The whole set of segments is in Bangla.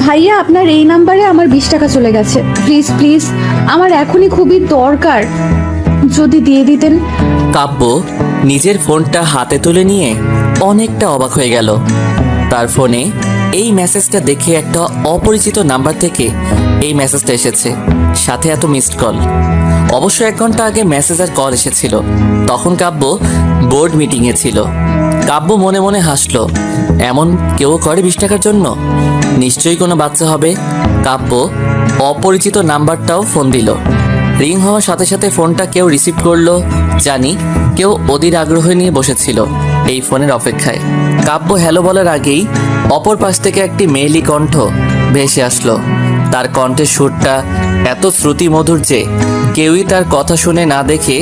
ভাইয়া আপনার এই নাম্বারে আমার 20 টাকা চলে গেছে, প্লিজ প্লিজ আমার এখনই খুবই দরকার, যদি দিয়ে দিতেন। কাব্য নিজের ফোনটা হাতে তুলে নিয়ে অনেকটা অবাক হয়ে গেল। তার ফোনে এই মেসেজটা দেখে একটা অপরিচিত নাম্বার থেকে এই মেসেজটা এসেছে, সাথে এত মিসড কল। অবশ্য 1 ঘন্টা আগে মেসেজ আর কল এসেছিল, তখন কাব্য বোর্ড মিটিংয়ে ছিল। কাব্য মনে মনে হাসলো, এমন কেউ করে 20 টাকার জন্য? নিশ্চয়ই কোনো বাচ্চা হবে। কাব্য অপরিচিত নাম্বারটাও ফোন দিল। রিং হওয়ার সাথে সাথে ফোনটা কেউ রিসিভ করলো, জানি কেউ অধীর আগ্রহ নিয়ে বসেছিল এই ফোনের অপেক্ষায়। কাব্য হ্যালো বলার আগেই অপর পাশ থেকে একটি মেয়েলি কণ্ঠ ভেসে আসলো। তার কণ্ঠের সুরটা এত শ্রুতিমধুর যে কেউই তার কথা শুনে না দেখে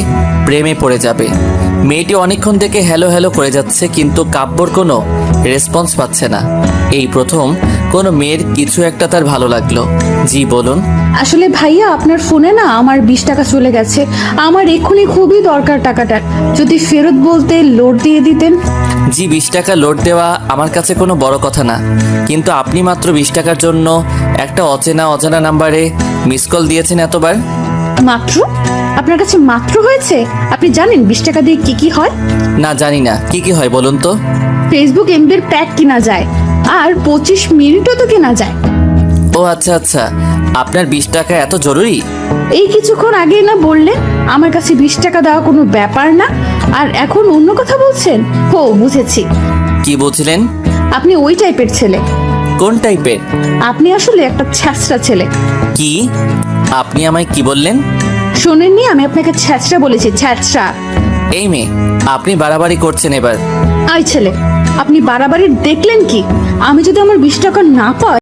প্রেমে পড়ে যাবে। মেয়েটি অনেকক্ষণ থেকে হ্যালো হ্যালো করে যাচ্ছে, কিন্তু কাব্যর কোনো রেসপন্স পাচ্ছে না। এই প্রথম কোনো মেয়ের কিছু একটা তার ভালো লাগলো। জি বলুন। আসলে ভাইয়া আপনার ফোনে না আমার 20 টাকা চলে গেছে, আমার এক্ষুনি খুবই দরকার টাকাটার, যদি ফেরত বলতে লোড দিয়ে দিতেন। জি, 20 টাকা লোড দেওয়া আমার কাছে কোনো বড় কথা না, কিন্তু আপনি মাত্র 20 টাকার জন্য একটা অজানা নাম্বারে মিস কল দিয়েছেন এতবার। মাত্র? আপনার কাছে মাত্র হয়েছে? আপনি জানেন 20 টাকা দিয়ে কি কি হয়? না, জানি না কি কি হয়, বলুন তো। ফেসবুক এমবির প্যাক কিনা যায়, আর 25 মিনিটও তো কেনা যায়। ও আচ্ছা আচ্ছা, আপনার 20 টাকা এত জরুরি? এই কিছুক্ষণ আগেই না বললেন আমার কাছে 20 টাকা দেওয়া কোনো ব্যাপার না, আর এখন অন্য কথা বলছেন। হো, বুঝেছি, কি বলছিলেন? আপনি ওই টাইপের ছেলে। কোন টাইপের? আপনি আসলে একটা ছ্যাঁচড়া ছেলে। কি? আপনি আমায় কি বললেন? শোনেননি, আমি আপনাকে ছ্যাঁচড়া বলেছি, ছ্যাঁচড়া। এই মেয়ে, আপনি বাড়াবাড়ি করছেন এবার। আই ছেলে, আপনি বাড়াবাড়ি দেখলেন কি? আমি যদি আমার 20 টাকা না পাই